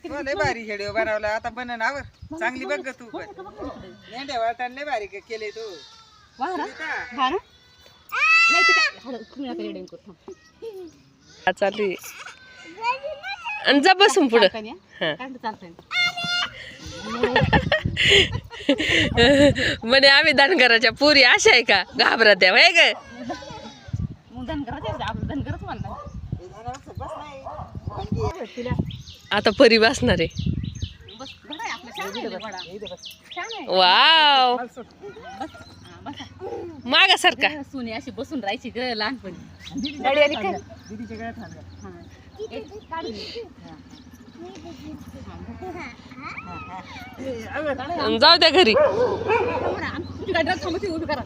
हो, लय भारी व्हिडिओ बनवला आता बनन आवर चांगली बघ ग तू पण मेंढ्या वाळताना लय भारी केले तू चालू आणि जा बसून पुढं म्हणे आम्ही धनगराच्या पुरी अशा आहे का घाबरत आहे वय ग आता परी बसणार आहे वाव मागा सारखा सुने अशी बसून राहायची ग लहानपणी जाऊ द्या घरी उभी करा